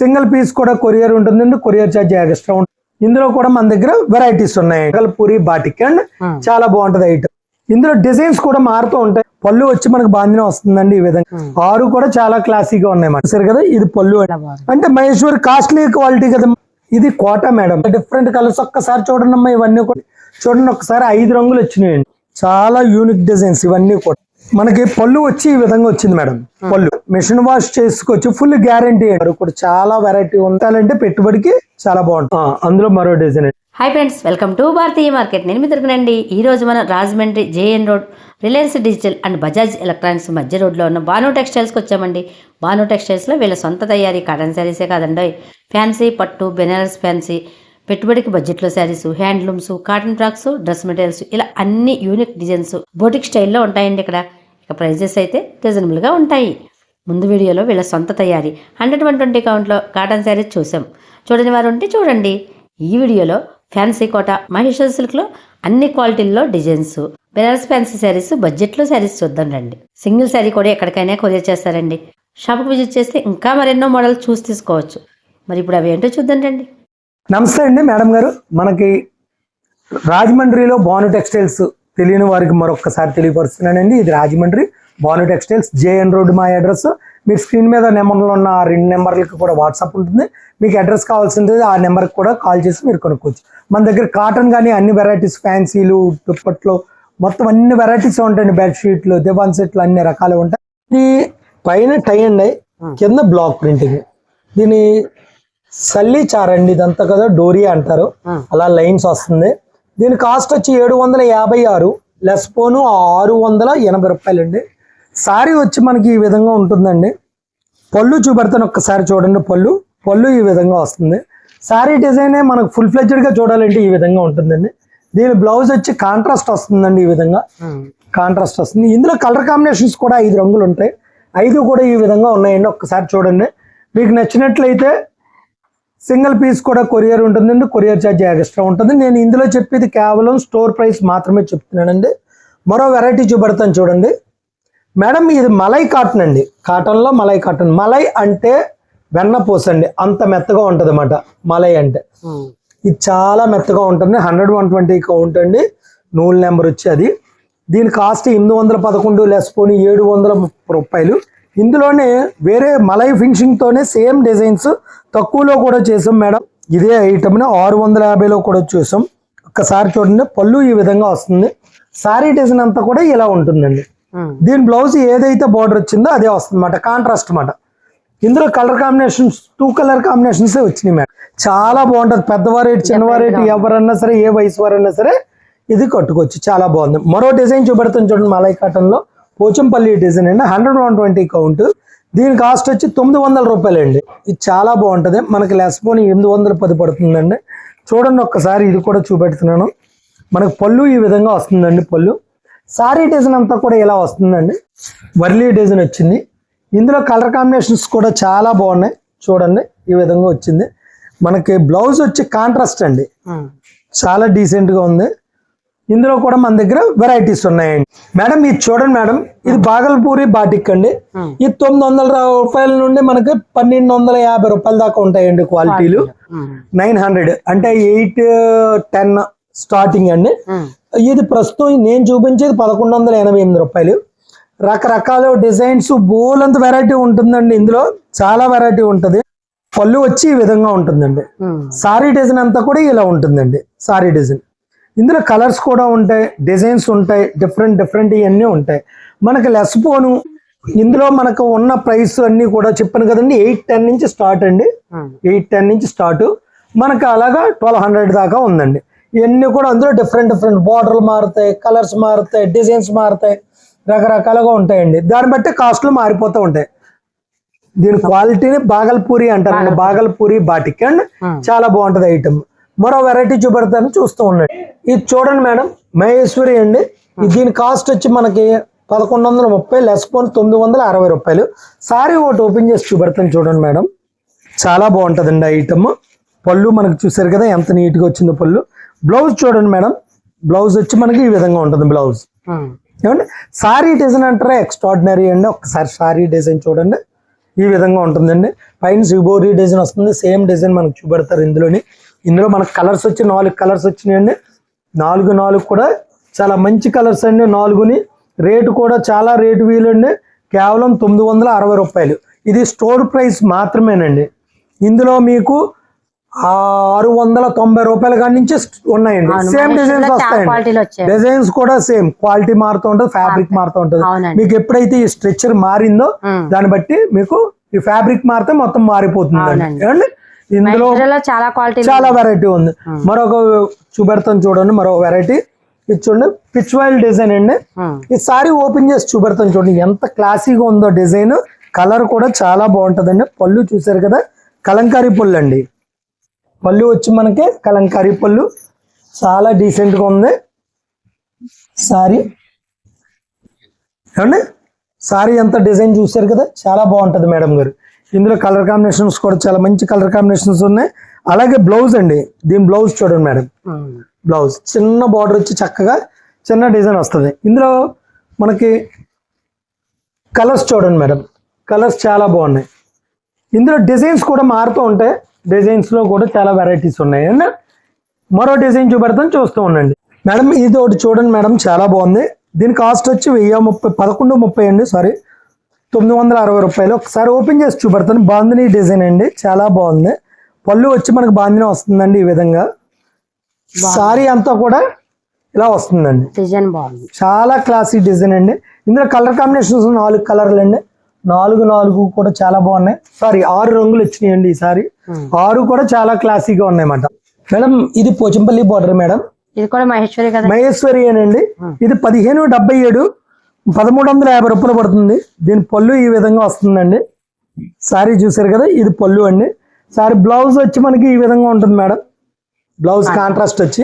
Single piece కూడా courier ఉంటుందండి, courier charge extra ఉంటుంది. ఇందులో కూడా మన దగ్గర వెరైటీస్ ఉన్నాయి. పూరి బాటిక్ అండ్ చాలా బాగుంటది ఐటమ్. ఇందులో డిజైన్స్ కూడా మారుతూ ఉంటాయి. పళ్ళు వచ్చి మనకు బాంధిన వస్తుందండి. ఈ విధంగా ఆరు కూడా చాలా క్లాసీగా ఉన్నాయి మాట. సరే కదా, ఇది పళ్ళు అంటే మహేశ్వరి కాస్ట్లీ క్వాలిటీ కదా. ఇది కోట మేడం, డిఫరెంట్ కలర్స్. ఒక్కసారి చూడండి అమ్మా, ఇవన్నీ కూడా చూడండి ఒకసారి. 5 రంగులు వచ్చినాయండి, చాలా యూనిక్ డిజైన్స్ ఇవన్నీ కూడా. మనకి పళ్ళు వచ్చి ఈ విధంగా వచ్చింది మేడం. పళ్ళు మిషన్ వాష్ చేసుకోవచ్చు, ఫుల్ గ్యారంటీ కూడా. చాలా వెరైటీ ఉంటాయంటే పెట్టుబడికి చాలా బాగుంటుంది. అందులో మరో design. Hi friends, welcome to Bharatiya market. నేను మీ దొరికినండి. ఈ రోజు మనం Rajahmundry JN road, Reliance digital and Bajaj electronics మధ్య రోడ్లో ఉన్న భాను టెక్స్టైల్స్కి వచ్చామండి. భాను టెక్స్టైల్స్లో వీళ్ళ సొంత తయారీ కాటన్ శారీసే కాదండి, ఫ్యాన్సీ, పట్టు, బెనారస్ ఫ్యాన్సీ, పెట్టుబడికి బడ్జెట్లో saris, handlooms, cotton frocks, dress materials, ఇలా అన్ని యూనిక్ డిజైన్స్ బోటిక్ స్టైల్లో ఉంటాయండి ఇక్కడ. ఇక ప్రైజెస్ అయితే రీజనబుల్గా ఉంటాయి. ముందు వీడియోలో వీళ్ళ సొంత తయారీ 100-120 కౌంట్లో కాటన్ శారీస్ చూసాం. చూడని వారు ఉంటే చూడండి. ఈ వీడియోలో ఫ్యాన్సీ కోట, మహేశ్వరి సిల్క్లో అన్ని క్వాలిటీల్లో డిజైన్స్, బెనారస్ ఫ్యాన్సీ శారీస్, బడ్జెట్లో శారీస్ చూద్దాం రండి. సింగిల్ శారీ కూడా ఎక్కడికైనా కొరియర్ చేస్తారండి. షాప్కి విజిట్ చేస్తే ఇంకా మరెన్నో మోడల్ చూసి తీసుకోవచ్చు. మరి ఇప్పుడు అవి ఏంటో చూద్దాం రండి. నమస్తే అండి మేడం గారు. మనకి రాజమండ్రిలో భాను టెక్స్టైల్స్ తెలియని వారికి మరొకసారి తెలియపరుస్తున్నానండి. ఇది Rajahmundry Bhanu textiles, JN road మా అడ్రస్. మీరు స్క్రీన్ మీద నెంబర్లో ఉన్న 2 నెంబర్లకి కూడా వాట్సాప్ ఉంటుంది. మీకు అడ్రస్ కావాల్సింది ఆ నెంబర్కి కూడా కాల్ చేసి మీరు కొనుక్కోవచ్చు. మన దగ్గర కాటన్ కానీ అన్ని వెరైటీస్, ఫ్యాన్సీలు, దుప్పట్లు, మొత్తం అన్ని వెరైటీస్ ఉంటాయండి. బెడ్షీట్లు, దివాన్ సెట్లు అన్ని రకాలు ఉంటాయి. ఇది పైన టై అండి, కింద బ్లాక్ ప్రింటింగ్. దీని సల్లి చారండి, ఇదంతా కదా డోరియా అంటారు, అలా లైన్స్ వస్తుంది. దీని కాస్ట్ వచ్చి 756, లెస్ పోను 680 రూపాయలండి. సారీ వచ్చి మనకి ఈ విధంగా ఉంటుందండి. పళ్ళు చూపెడతాను ఒక్కసారి చూడండి. పళ్ళు ఈ విధంగా వస్తుంది. సారీ డిజైనే మనకు ఫుల్ ఫ్లెడ్జ్డ్గా చూడాలంటే ఈ విధంగా ఉంటుందండి. దీని బ్లౌజ్ వచ్చి కాంట్రాస్ట్ వస్తుందండి. ఈ విధంగా కాంట్రాస్ట్ వస్తుంది. ఇందులో కలర్ కాంబినేషన్స్ కూడా 5 రంగులు ఉంటాయి. 5 కూడా ఈ విధంగా ఉన్నాయండి. ఒక్కసారి చూడండి. మీకు నచ్చినట్లయితే సింగిల్ పీస్ కూడా కొరియర్ ఉంటుందండి, కొరియర్ ఛార్జ్ ఎక్స్ట్రా ఉంటుంది. నేను ఇందులో చెప్పేది కేవలం స్టోర్ ప్రైస్ మాత్రమే చెప్తున్నానండి. మరో వెరైటీ చూపెడతాను చూడండి మేడం. ఇది మలై కాటన్ అండి. కాటన్లో మలై కాటన్. మలై అంటే వెన్నపూస అండి, అంత మెత్తగా ఉంటుంది అన్నమాట మలై అంటే. ఇది చాలా మెత్తగా ఉంటుంది. 100-120 కౌంట్ అండి. నూలు నెంబర్ వచ్చి అది. దీని కాస్ట్ 811, లెస్ పోని 730 రూపాయలు. ఇందులోనే వేరే మలై ఫినిషింగ్తోనే సేమ్ డిజైన్స్ తక్కువలో కూడా చేసాం మేడం. ఇదే ఐటమ్ని 650లో కూడా చూసాం. ఒక్కసారి చూడండి. పళ్ళు ఈ విధంగా వస్తుంది. సారీ డిజైన్ అంతా కూడా ఇలా ఉంటుందండి. దీని బ్లౌజ్ ఏదైతే బార్డర్ వచ్చిందో అదే వస్తుంది అన్నమాట, కాంట్రాస్ట్ అన్నమాట. ఇందులో కలర్ కాంబినేషన్స్ 2 కలర్ కాంబినేషన్స్ వచ్చినాయి మేడం. చాలా బాగుంటుంది. పెద్దవారేటి, చిన్నవారేటి, ఎవరన్నా సరే, ఏ వయసు వారైనా సరే ఇది కట్టుకోవచ్చు. చాలా బాగుంది. మరో డిజైన్ చూపెడతాను చూడండి. మలై కాటన్లో పోచంపల్లి డిజైన్ అండి. 100-120 కౌంట్. దీని కాస్ట్ వచ్చి 900 రూపాయలండి. ఇది చాలా బాగుంటుంది. మనకి లెస్ పోని 810 పడుతుందండి. చూడండి ఒక్కసారి. ఇది కూడా చూపెడుతున్నాను. మనకు పళ్ళు ఈ విధంగా వస్తుందండి. పళ్ళు సారీ డిజైన్ అంతా కూడా ఇలా వస్తుందండి. వర్లీ డిజైన్ వచ్చింది. ఇందులో కలర్ కాంబినేషన్స్ కూడా చాలా బాగున్నాయి. చూడండి ఈ విధంగా వచ్చింది. మనకి బ్లౌజ్ వచ్చి కాంట్రాస్ట్ అండి, చాలా డీసెంట్గా ఉంది. ఇందులో కూడా మన దగ్గర వెరైటీస్ ఉన్నాయండి మేడం. ఇది చూడండి మేడం. ఇది బాగల్పూరి బాటిక్ అండి. ఇది 900 రూపాయల నుండి మనకి 1250 రూపాయల దాకా ఉంటాయండి. క్వాలిటీలు 900 అంటే 8-10 స్టార్టింగ్ అండి. ఇది ప్రస్తుతం నేను చూపించేది 1188 రూపాయలు. రకరకాల డిజైన్స్, బోలంత వెరైటీ ఉంటుందండి. ఇందులో చాలా వెరైటీ ఉంటుంది. పళ్ళు వచ్చి ఈ విధంగా ఉంటుందండి. సారీ డిజైన్ అంతా కూడా ఇలా ఉంటుందండి. Sorry design. ఇందులో కలర్స్ కూడా ఉంటాయి, డిజైన్స్ ఉంటాయి, డిఫరెంట్ ఇవన్నీ ఉంటాయి. మనకి లెస్ పోను. ఇందులో మనకు ఉన్న ప్రైస్ అన్ని కూడా చెప్పాను కదండి. 810 నుంచి స్టార్ట్ అండి. 810 నుంచి స్టార్ట్. మనకు అలాగా 1200 దాకా ఉందండి. ఇవన్నీ కూడా అందులో డిఫరెంట్ బార్డర్లు మారుతాయి, కలర్స్ మారుతాయి, డిజైన్స్ మారుతాయి, రకరకాలుగా ఉంటాయండి. దాన్ని బట్టి కాస్ట్లు మారిపోతూ ఉంటాయి. దీని క్వాలిటీని బాగల్పూరి అంటారండి. బాగల్పూరి బాటిక్ అండ్ చాలా బాగుంటుంది ఐటమ్. మరో వెరైటీ చూపెడతాను, చూస్తూ ఉండండి. ఇది చూడండి మేడం. మహేశ్వరి అండి. దీని కాస్ట్ వచ్చి మనకి 1130, లెస్ పోన్ 960 రూపాయలు. సారీ ఒకటి ఓపెన్ చేసి చూపెడతాను చూడండి మేడం. చాలా బాగుంటుందండి ఐటమ్. పళ్ళు మనకు చూసారు కదా ఎంత నీట్గా వచ్చిందో పళ్ళు. బ్లౌజ్ చూడండి మేడం. బ్లౌజ్ వచ్చి మనకి ఈ విధంగా ఉంటుంది బ్లౌజ్. ఏమండి సారీ డిజైన్ అంటారా, ఎక్స్ట్రాడినరీ అండి. ఒకసారి సారీ డిజైన్ చూడండి. ఈ విధంగా ఉంటుందండి. పైన శివబోరి డిజైన్ వస్తుంది, సేమ్ డిజైన్ మనకు చూపెడతారు ఇందులో మనకు కలర్స్ వచ్చి 4 కలర్స్ వచ్చినాయండి. 4 కూడా చాలా మంచి కలర్స్ అండి. 4ని రేటు కూడా చాలా రేటు వీలండి, కేవలం 960 రూపాయలు. ఇది స్టోర్ ప్రైస్ మాత్రమేనండి. ఇందులో మీకు 690 రూపాయల కాడి నుంచి ఉన్నాయండి. సేమ్ డిజైన్స్ వస్తాయండి, డిజైన్స్ కూడా సేమ్, క్వాలిటీ మారుతూ ఉంటుంది, ఫ్యాబ్రిక్ మారుతూ ఉంటుంది. మీకు ఎప్పుడైతే ఈ స్ట్రెచ్చర్ మారిందో దాన్ని బట్టి మీకు ఈ ఫ్యాబ్రిక్ మారితే మొత్తం మారిపోతుంది. ఇందులో చాలా వెరైటీ ఉంది. మరొక చూపెడతాను చూడండి, మరొక వెరైటీ ఇది చూడండి, పిచ్ వైల్ డిజైన్ అండి. ఈ సారీ ఓపెన్ చేసి చూపెడతాను చూడండి, ఎంత క్లాసీగా ఉందో డిజైన్. కలర్ కూడా చాలా బాగుంటుందండి. పళ్ళు చూసారు కదా, కలంకారీ పళ్ళు అండి. పళ్ళు వచ్చి మనకి కలంకారీ పళ్ళు, చాలా డీసెంట్ గా ఉంది సారీ. ఏమండి సారీ ఎంత డిజైన్ చూసారు కదా, చాలా బాగుంటది మేడం గారు. ఇందులో కలర్ కాంబినేషన్స్ కూడా చాలా మంచి కలర్ కాంబినేషన్స్ ఉన్నాయి. అలాగే బ్లౌజ్ అండి, దీని బ్లౌజ్ చూడండి మేడం. బ్లౌజ్ చిన్న బార్డర్ వచ్చి చక్కగా చిన్న డిజైన్ వస్తుంది. ఇందులో మనకి కలర్స్ చూడండి మేడం, కలర్స్ చాలా బాగున్నాయి. ఇందులో డిజైన్స్ కూడా మారుతూ ఉంటాయి, డిజైన్స్ లో కూడా చాలా వెరైటీస్ ఉన్నాయి అండి. మరో డిజైన్ చూపెడతాను, చూస్తూ ఉండండి మేడం. ఇది ఒకటి చూడండి మేడం, చాలా బాగుంది. దీని కాస్ట్ వచ్చి 1130 అండి, సారీ 960 రూపాయలు. ఒకసారి ఓపెన్ చేసి చూపెడతాను. బాందిని డిజైన్ అండి, చాలా బాగుంది. పళ్ళు వచ్చి మనకు బాందిని వస్తుందండి ఈ విధంగా. సారీ అంతా కూడా ఇలా వస్తుందండి, డిజైన్ బాగుంది, చాలా క్లాసీ డిజైన్ అండి. ఇందులో కలర్ కాంబినేషన్స్ 4 కలర్లు అండి. 4 కూడా చాలా బాగున్నాయి. సారీ 6 రంగులు వచ్చినాయండి ఈసారి. 6 కూడా చాలా క్లాసీగా ఉన్నాయి అన్నమాట. మేడం ఇది పోచంపల్లి బార్డర్ మేడం, ఇది కూడా మహేశ్వరి కదా, మహేశ్వరి అనండి. ఇది 1577 1350 రూపాయలు పడుతుంది. దీని పళ్ళు ఈ విధంగా వస్తుందండి. సారీ చూసారు కదా, ఇది పళ్ళు అండి. సారీ బ్లౌజ్ వచ్చి మనకి ఈ విధంగా ఉంటుంది మేడం. బ్లౌజ్ కాంట్రాస్ట్ వచ్చి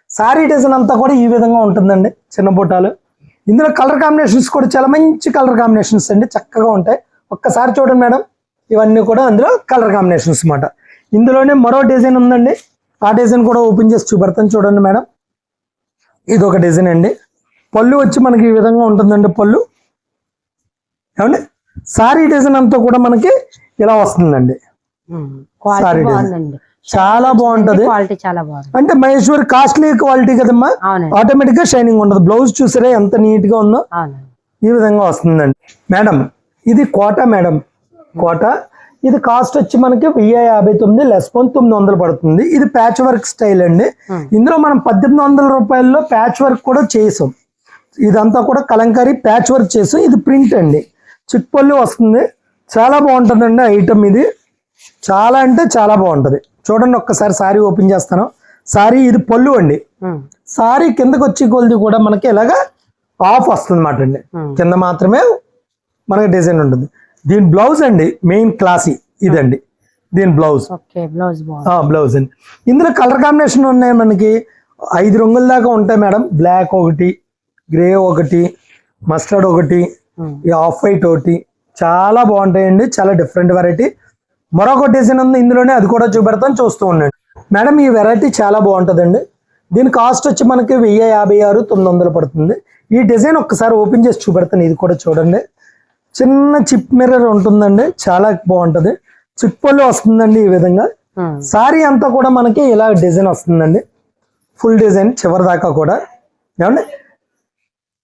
సారీ డిజైన్ అంతా కూడా ఈ విధంగా ఉంటుందండి, చిన్న బుట్టాలు. ఇందులో కలర్ కాంబినేషన్స్ కూడా చాలా మంచి కలర్ కాంబినేషన్స్ అండి, చక్కగా ఉంటాయి. ఒక్కసారి చూడండి మేడం, ఇవన్నీ కూడా అందులో కలర్ కాంబినేషన్స్ అన్నమాట. ఇందులోనే మరో డిజైన్ ఉందండి, ఆ డిజైన్ కూడా ఓపెన్ చేసి చూపెడతాను చూడండి మేడం. ఇది ఒక డిజైన్ అండి. పళ్ళు వచ్చి మనకి ఈ విధంగా ఉంటుందండి పళ్ళు. ఏమండి సారీ డిజైన్ అంతా కూడా మనకి ఇలా వస్తుందండి. సారీ డిజైన్ చాలా బాగుంటది, అంటే మహేశ్వరి కాస్ట్లీ క్వాలిటీ కదమ్మా, ఆటోమేటిక్ గా షైనింగ్ ఉంటుంది. బ్లౌజ్ చూసారా ఎంత నీట్ గా ఉందో, ఈ విధంగా వస్తుందండి మేడం. ఇది కోట మేడం, కోట. ఇది కాస్ట్ వచ్చి మనకి 1059 లెస్ 900 పడుతుంది. ఇది ప్యాచ్ వర్క్ స్టైల్ అండి. ఇందులో మనం 1800 రూపాయల్లో ప్యాచ్ వర్క్ కూడా చేసాం. ఇదంతా కూడా కలంకారీ ప్యాచ్ వర్క్ చేసాం. ఇది ప్రింట్ అండి, చిక్పల్లి వస్తుంది. చాలా బాగుంటుందండి ఐటమ్ ఇది, చాలా అంటే చాలా బాగుంటది. చూడండి ఒక్కసారి సారీ ఓపెన్ చేస్తాను. సారీ ఇది పళ్ళు అండి. సారీ కిందకి వచ్చి కొలిది కూడా మనకి ఇలాగా ఆఫ్ వస్తుంది అన్నమాట అండి, కింద మాత్రమే మనకి డిజైన్ ఉంటుంది. దీని బ్లౌజ్ అండి మెయిన్ క్లాసీ ఇదండి, దీని బ్లౌజ్. బ్లౌజ్ అండి. ఇందులో కలర్ కాంబినేషన్ ఉన్నాయి మనకి 5 రంగుల దాకా ఉంటాయి మేడం. బ్లాక్ ఒకటి, గ్రే ఒకటి, మస్టర్డ్ ఒకటి, ఆఫ్ వైట్ ఒకటి, చాలా బాగుంటాయండి, చాలా డిఫరెంట్ వెరైటీ. మరొక డిజైన్ ఉంది ఇందులోనే, అది కూడా చూపెడతాను, చూస్తూ ఉండండి మేడం. ఈ వెరైటీ చాలా బాగుంటుందండి. దీని కాస్ట్ వచ్చి మనకి 1056 900 పడుతుంది. ఈ డిజైన్ ఒక్కసారి ఓపెన్ చేసి చూపెడతాను. ఇది కూడా చూడండి, చిన్న చిప్ మిర్రర్ ఉంటుందండి, చాలా బాగుంటది. చిప్పల్లో వస్తుందండి ఈ విధంగా. సారీ అంతా కూడా మనకి ఇలా డిజైన్ వస్తుందండి, ఫుల్ డిజైన్ చివరి దాకా కూడా. ఏమండి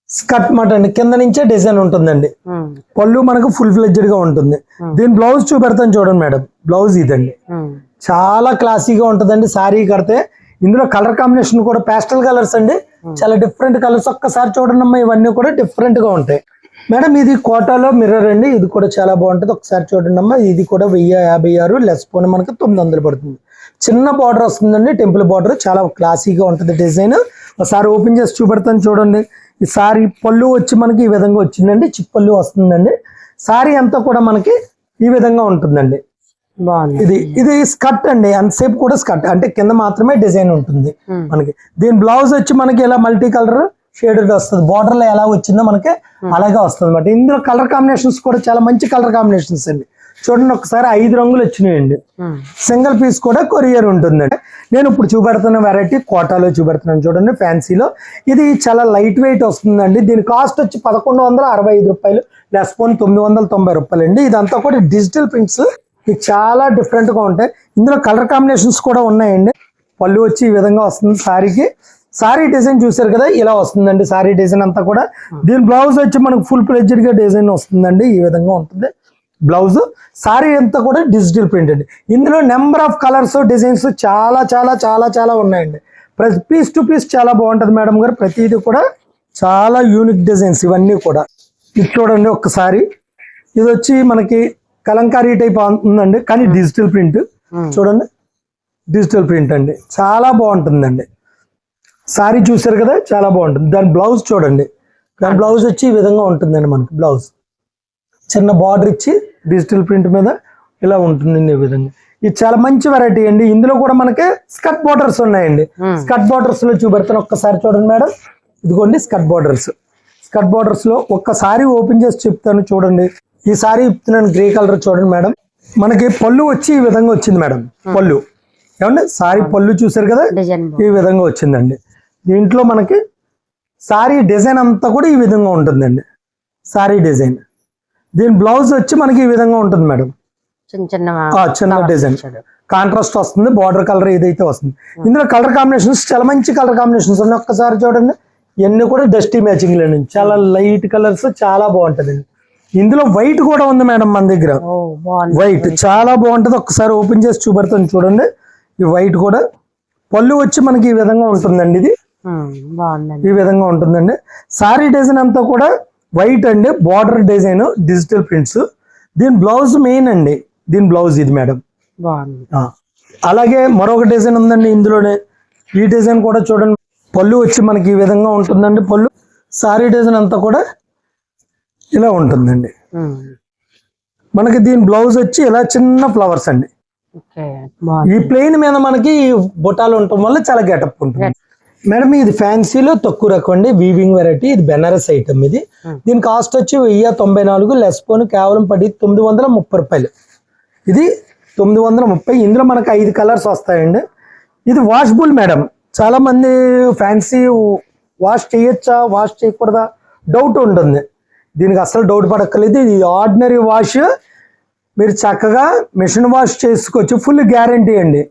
స్కర్ట్ మాట అండి, కింద నుంచే డిజైన్ ఉంటుందండి. పళ్ళు మనకు ఫుల్ ఫ్లెడ్జ్డ్ గా ఉంటుంది. దీని బ్లౌజ్ చూపెడతాను చూడండి మేడం. బ్లౌజ్ ఇదండి, చాలా క్లాసీగా ఉంటుందండి సారీ కడితే. ఇందులో కలర్ కాంబినేషన్ కూడా పేస్టల్ కలర్స్ అండి, చాలా డిఫరెంట్ కలర్స్. ఒక్కసారి చూడండి అమ్మా, ఇవన్నీ కూడా డిఫరెంట్ గా ఉంటాయి మేడం. ఇది కోటాలో మిర్రర్ అండి, ఇది కూడా చాలా బాగుంటుంది. ఒకసారి చూడండి అమ్మా, ఇది కూడా 1056 లెస్ పోనీ మనకి 900 పడుతుంది. చిన్న బార్డర్ వస్తుందండి, టెంపుల్ బార్డర్, చాలా క్లాసీగా ఉంటుంది డిజైన్. ఒకసారి ఓపెన్ చేసి చూపెడతాను చూడండి. ఈ సారీ పళ్ళు వచ్చి మనకి ఈ విధంగా వచ్చిందండి, చిప్పళ్ళు వస్తుందండి. సారీ అంతా కూడా మనకి ఈ విధంగా ఉంటుందండి. ఇది స్కర్ట్ అండి, అంతసేపు కూడా స్కర్ట్ అంటే కింద మాత్రమే డిజైన్ ఉంటుంది మనకి. దీని బ్లౌజ్ వచ్చి మనకి ఇలా మల్టీ కలర్ షేడెడ్ వస్తుంది, బార్డర్ లో ఎలా వచ్చిందో మనకి అలాగే వస్తుంది అన్నమాట. ఇందులో కలర్ కాంబినేషన్స్ కూడా చాలా మంచి కలర్ కాంబినేషన్స్ అండి. చూడండి ఒకసారి 5 రంగులు వచ్చినాయండి. సింగిల్ పీస్ కూడా కొరియర్ ఉంటుందండి. నేను ఇప్పుడు చూపెడుతున్న వెరైటీ కోటాలో చూపెడుతున్నాను చూడండి, ఫ్యాన్సీలో. ఇది చాలా లైట్ వెయిట్ వస్తుందండి. దీని కాస్ట్ వచ్చి 1165 రూపాయలు లెస్ పోన్ 990 రూపాయలు అండి. ఇదంతా కూడా డిజిటల్ ప్రింట్స్, ఇది చాలా డిఫరెంట్ గా ఉంటాయి. ఇందులో కలర్ కాంబినేషన్స్ కూడా ఉన్నాయండి. పళ్ళు వచ్చి ఈ విధంగా వస్తుంది సారీకి. సారీ డిజైన్ చూసారు కదా, ఇలా వస్తుందండి సారీ డిజైన్ అంతా కూడా. దీని బ్లౌజ్ వచ్చి మనకు ఫుల్ ప్లెడ్జ్డ్ గా డిజైన్ వస్తుందండి, ఈ విధంగా ఉంటుంది బ్లౌజ్. సారీ అంతా కూడా డిజిటల్ ప్రింట్ అండి. ఇందులో నెంబర్ ఆఫ్ కలర్స్ డిజైన్స్ చాలా చాలా చాలా చాలా ఉన్నాయండి. ప్రతి పీస్ టు పీస్ చాలా బాగుంటుంది మేడం గారు. ప్రతిదీ కూడా చాలా యూనిక్ డిజైన్స్ ఇవన్నీ కూడా. ఇది చూడండి ఒక్కసారి, ఇది వచ్చి మనకి కలంకారీ టైప్ ఉందండి, కానీ డిజిటల్ ప్రింట్ చూడండి, డిజిటల్ ప్రింట్ అండి, చాలా బాగుంటుందండి. సారీ చూసారు కదా, చాలా బాగుంటుంది. దాని బ్లౌజ్ చూడండి, దాని బ్లౌజ్ వచ్చి ఈ విధంగా ఉంటుందండి. మనకి బ్లౌజ్ చిన్న బార్డర్ ఇచ్చి డిజిటల్ ప్రింట్ మీద ఇలా ఉంటుందండి ఈ విధంగా. ఇది చాలా మంచి వెరైటీ అండి. ఇందులో కూడా మనకి స్కర్ట్ బార్డర్స్ ఉన్నాయండి. స్కర్ట్ బార్డర్స్ లో చూపెడతాను, ఒక్కసారి చూడండి మేడం. ఇదిగోండి స్కర్ట్ బార్డర్స్. స్కర్ట్ బార్డర్స్ లో ఒక్కసారి ఓపెన్ చేసి చెప్తాను చూడండి. ఈ సారీ ఇస్తున్నాను, గ్రే కలర్ చూడండి మేడం. మనకి పళ్ళు వచ్చి ఈ విధంగా వచ్చింది మేడం. పళ్ళు ఏమండి, సారీ పళ్ళు చూసారు కదా, ఈ విధంగా వచ్చిందండి. దీంట్లో మనకి సారీ డిజైన్ అంతా కూడా ఈ విధంగా ఉంటుందండి, సారీ డిజైన్. దీని బ్లౌజ్ వచ్చి మనకి ఈ విధంగా ఉంటుంది మేడం, చిన్న డిజైన్ కాంట్రాస్ట్ వస్తుంది. బార్డర్ కలర్ ఏదైతే వస్తుంది. ఇందులో కలర్ కాంబినేషన్స్ చాలా మంచి కలర్ కాంబినేషన్స్ ఉన్నాయి. ఒక్కసారి చూడండి, ఇవన్నీ కూడా డస్టీ మ్యాచింగ్ లేండి, చాలా లైట్ కలర్స్, చాలా బాగుంటదండి. ఇందులో వైట్ కూడా ఉంది మేడం మన దగ్గర. వైట్ చాలా బాగుంటది. ఒక్కసారి ఓపెన్ చేసి చూపెడతాను చూడండి. ఈ వైట్ కూడా పళ్ళు వచ్చి మనకి ఈ విధంగా ఉంటుందండి. ఇది ఈ విధంగా ఉంటుందండి. సారీ డిజైన్ అంతా కూడా వైట్ అండి, బార్డర్ డిజైన్, డిజిటల్ ప్రింట్స్. దీని బ్లౌజ్ మెయిన్ అండి, దీని బ్లౌజ్ ఇది మేడం. అలాగే మరొక డిజైన్ ఉందండి ఇందులోనే. ఈ డిజైన్ కూడా చూడండి, పళ్ళు వచ్చి మనకి ఈ విధంగా ఉంటుందండి. పళ్ళు సారీ డిజైన్ అంతా కూడా ఇలా ఉంటుందండి. మనకి దీని బ్లౌజ్ వచ్చి ఇలా చిన్న ఫ్లవర్స్ అండి. ఈ ప్లెయిన్ మీద మనకి బుటాలు ఉండటం వల్ల చాలా గెటప్ ఉంటుంది మేడం. ఇది ఫ్యాన్సీలో తక్కువ రకం అండి, వీవింగ్ వెరైటీ. ఇది బెనారస్ ఐటమ్. ఇది దీని కాస్ట్ వచ్చి 1094, లెస్ పోను కేవలం 930 రూపాయలు. ఇది 930. ఇందులో మనకు 5 కలర్స్ వస్తాయండి. ఇది వాషబుల్ మేడం. చాలా మంది ఫ్యాన్సీ వాష్ చేయొచ్చా, వాష్ చేయకూడదా డౌట్ ఉంటుంది. దీనికి అసలు డౌట్ పడక్కర్లేదు. ఇది ఆర్డినరీ వాష్, మీరు చక్కగా మిషన్ వాష్ చేసుకోవచ్చు. ఫుల్ గ్యారంటీ అండి.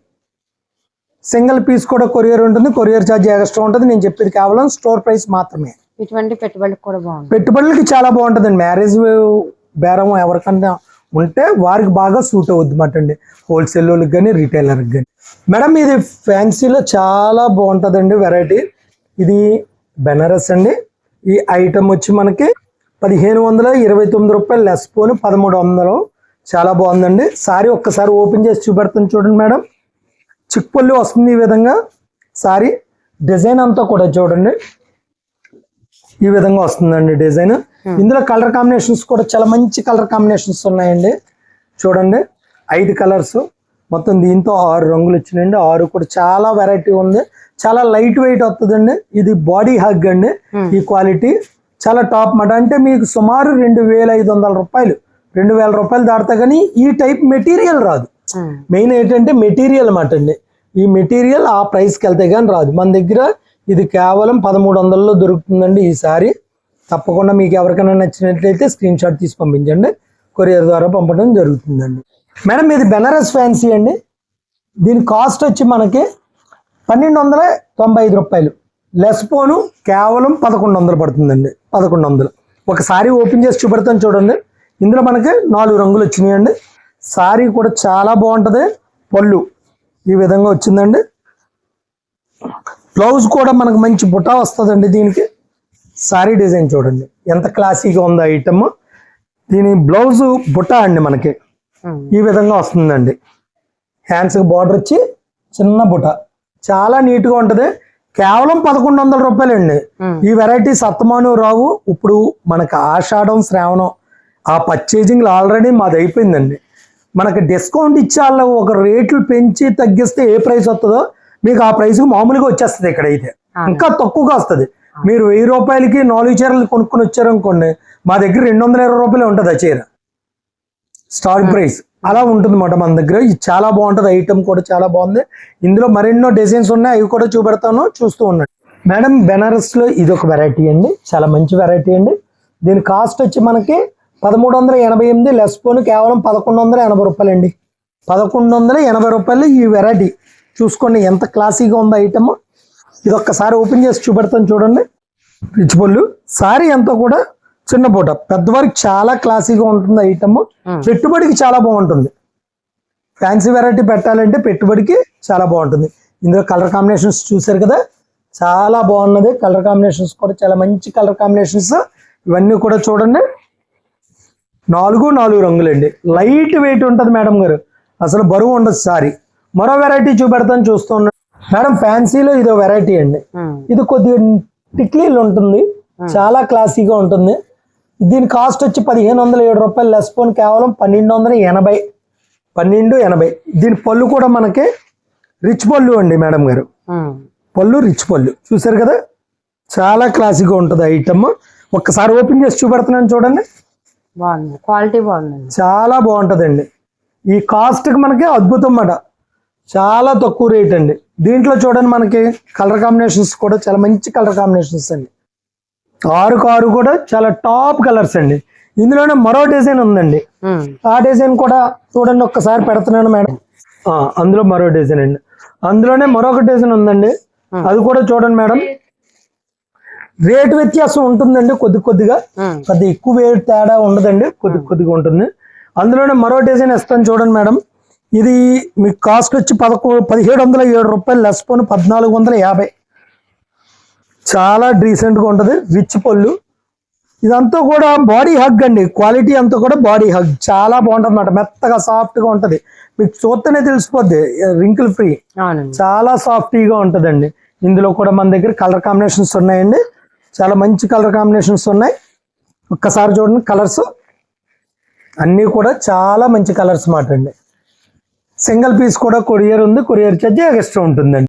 సింగిల్ పీస్ కూడా కొరియర్ ఉంటుంది, కొరియర్ ఛార్జ్ ఎక్స్ట్రా ఉంటుంది. నేను చెప్పేది కేవలం స్టోర్ ప్రైస్ మాత్రమే. ఇటువంటి పెట్టుబడులకు కూడా బాగుంటుంది, పెట్టుబడులకి చాలా బాగుంటుందండి. మ్యారేజ్ బేరం ఎవరికన్నా ఉంటే వారికి బాగా సూట్ అవుద్ది మాట అండి, హోల్సేల్ వాళ్ళకి కానీ రీటైలర్కి కానీ. మేడం ఇది ఫ్యాన్సీలో చాలా బాగుంటుందండి వెరైటీ. ఇది బెనారస్ అండి. ఈ ఐటమ్ వచ్చి మనకి 1529 రూపాయలు, లెస్ పోను 1300. చాలా బాగుందండి. సారీ ఒక్కసారి ఓపెన్ చేసి చూపెడతాను చూడండి మేడం. చిక్పల్లి వస్తుంది ఈ విధంగా. సారీ డిజైన్ అంతా కూడా చూడండి, ఈ విధంగా వస్తుందండి డిజైన్. ఇందులో కలర్ కాంబినేషన్స్ కూడా చాలా మంచి కలర్ కాంబినేషన్స్ ఉన్నాయండి. చూడండి 5 కలర్స్ మొత్తం. దీంతో 6 రంగులు వచ్చినాయండి. 6 కూడా చాలా వెరైటీ ఉంది. చాలా లైట్ వెయిట్ వస్తుందండి. ఇది బాడీ హగ్ అండి. ఈ క్వాలిటీ చాలా టాప్ మాట. అంటే మీకు సుమారు 2500 రూపాయలు, 2000 రూపాయలు దాడతా కానీ ఈ టైప్ మెటీరియల్ రాదు. మెయిన్ ఏంటంటే మెటీరియల్ మాట అండి. ఈ మెటీరియల్ ఆ ప్రైస్కి వెళ్తే కానీ రాదు. మన దగ్గర ఇది కేవలం 1300లో దొరుకుతుందండి. ఈ సారీ తప్పకుండా మీకు ఎవరికైనా నచ్చినట్లయితే స్క్రీన్ షాట్ తీసి పంపించండి, కొరియర్ ద్వారా పంపడం జరుగుతుందండి. మేడం ఇది బెనారస్ ఫ్యాన్సీ అండి. దీని కాస్ట్ వచ్చి మనకి 1295 రూపాయలు, లెస్ పోను కేవలం 1100 పడుతుందండి. 1100. ఒక సారీ ఓపెన్ చేసి చూపెడతాను చూడండి. ఇందులో మనకి 4 రంగులు వచ్చినాయండి. సారీ కూడా చాలా బాగుంటుంది. పళ్ళు ఈ విధంగా వచ్చిందండి. బ్లౌజ్ కూడా మనకు మంచి బుటా వస్తుందండి. దీనికి సారీ డిజైన్ చూడండి ఎంత క్లాసీగా ఉందో ఐటమ్. దీని బ్లౌజ్ బుటా అండి మనకి ఈ విధంగా వస్తుందండి. హ్యాండ్స్కి బార్డర్ వచ్చి చిన్న బుటా, చాలా నీట్గా ఉంటుంది. కేవలం 1100 రూపాయలు అండి. ఈ వెరైటీస్ అత్తమాను రావు. ఇప్పుడు మనకు ఆషాఢం, శ్రావణం ఆ పర్చేజింగ్లు ఆల్రెడీ మాది అయిపోయిందండి. మనకి డిస్కౌంట్ ఇచ్చాళ్ళు ఒక రేట్లు పెంచి తగ్గిస్తే ఏ ప్రైస్ వస్తుందో మీకు ఆ ప్రైస్కి మామూలుగా వచ్చేస్తుంది. ఇక్కడైతే ఇంకా తక్కువగా వస్తుంది. మీరు 1000 రూపాయలకి 4 చీరలు కొనుక్కొని వచ్చారనుకోండి, మా దగ్గర 220 రూపాయలే ఉంటుంది ఆ చీర స్టార్టింగ్ ప్రైస్. అలా ఉంటుంది అన్నమాట మన దగ్గర. ఇది చాలా బాగుంటుంది. ఐటమ్ కూడా చాలా బాగుంది. ఇందులో మరెన్నో డిజైన్స్ ఉన్నాయి, అవి కూడా చూపెడతాను, చూస్తూ ఉండండి. మేడం బెనారస్లో ఇది ఒక వెరైటీ అండి, చాలా మంచి వెరైటీ అండి. దీని కాస్ట్ వచ్చి మనకి 1388 లెస్ పోను కేవలం 1180 రూపాయలండి. 1180 రూపాయలు ఈ వెరైటీ. చూసుకోండి ఎంత క్లాసీగా ఉందో ఐటమ్. ఇది ఒక్కసారి ఓపెన్ చేసి చూపెడతాను చూడండి. రిచ్ పళ్ళు. సారీ అంతా కూడా చిన్న పూట, పెద్దవారికి చాలా క్లాసీగా ఉంటుంది ఐటమ్. పెట్టుబడికి చాలా బాగుంటుంది. ఫ్యాన్సీ వెరైటీ పెట్టాలంటే పెట్టుబడికి చాలా బాగుంటుంది. ఇందులో కలర్ కాంబినేషన్స్ చూసారు కదా, చాలా బాగున్నది. కలర్ కాంబినేషన్స్ కూడా చాలా మంచి కలర్ కాంబినేషన్స్. ఇవన్నీ కూడా చూడండి, 4 రంగులండి. లైట్ వెయిట్ ఉంటుంది మేడం గారు, అసలు బరువు ఉండదు సారీ. మరో వెరైటీ చూపెడతాను చూస్తున్నాను మేడం. ఫ్యాన్సీలో ఇదో వెరైటీ అండి. ఇది కొద్దిగా టిక్లీలు ఉంటుంది, చాలా క్లాసీగా ఉంటుంది. దీని కాస్ట్ వచ్చి 1507 రూపాయలు లెస్ పోన్ కేవలం 1280. దీని పళ్ళు కూడా మనకి రిచ్ పళ్ళు అండి మేడం గారు. పళ్ళు రిచ్ పళ్ళు చూసారు కదా, చాలా క్లాసీగా ఉంటుంది ఐటమ్. ఒక్కసారి ఓపెన్ చేసి చూపెడుతున్నాను చూడండి. బాగుంది, క్వాలిటీ బాగుంది, చాలా బాగుంటుందండి. ఈ కాస్ట్కి మనకి అద్భుతం అన్నమాట, చాలా తక్కువ రేట్ అండి. దీంట్లో చూడండి మనకి కలర్ కాంబినేషన్స్ కూడా చాలా మంచి కలర్ కాంబినేషన్స్ అండి. 6 కూడా చాలా టాప్ కలర్స్ అండి. ఇందులోనే మరో డిజైన్ ఉందండి, ఆ డిజైన్ కూడా చూడండి. ఒక్కసారి పెడుతున్నాను మేడం. అందులో మరో డిజైన్ అండి. అందులోనే మరొక డిజైన్ ఉందండి, అది కూడా చూడండి మేడం. రేటు వ్యత్యాసం ఉంటుందండి, కొద్దిగా పెద్ద ఎక్కువ రేట్ తేడా ఉండదండి, కొద్దిగా ఉంటుంది. అందులోనే మరో డిజైన్ ఇస్తాను చూడండి మేడం. ఇది మీకు కాస్ట్ వచ్చి 1707 రూపాయలు లెస్ పోను 1450. చాలా డీసెంట్గా ఉంటుంది. రిచ్ పళ్ళు. ఇదంతా కూడా బాడీ హగ్ అండి. క్వాలిటీ అంతా కూడా బాడీ హగ్, చాలా బాగుంటుంది అన్నమాట. మెత్తగా సాఫ్ట్గా ఉంటుంది, మీకు చూస్తేనే తెలిసిపోద్ది, రింకిల్ ఫ్రీ, చాలా సాఫ్టీగా ఉంటుందండి. ఇందులో కూడా మన దగ్గర కలర్ కాంబినేషన్స్ ఉన్నాయండి, చాలా మంచి కలర్ కాంబినేషన్స్ ఉన్నాయి. ఒక్కసారి చూడండి, కలర్స్ అన్నీ కూడా చాలా మంచి కలర్స్ మాట అండి. సింగిల్ పీస్ కూడా కొరియర్ ఉంది, కొరియర్ ఛార్జ్ ఎక్స్ట్రా ఉంటుందండి.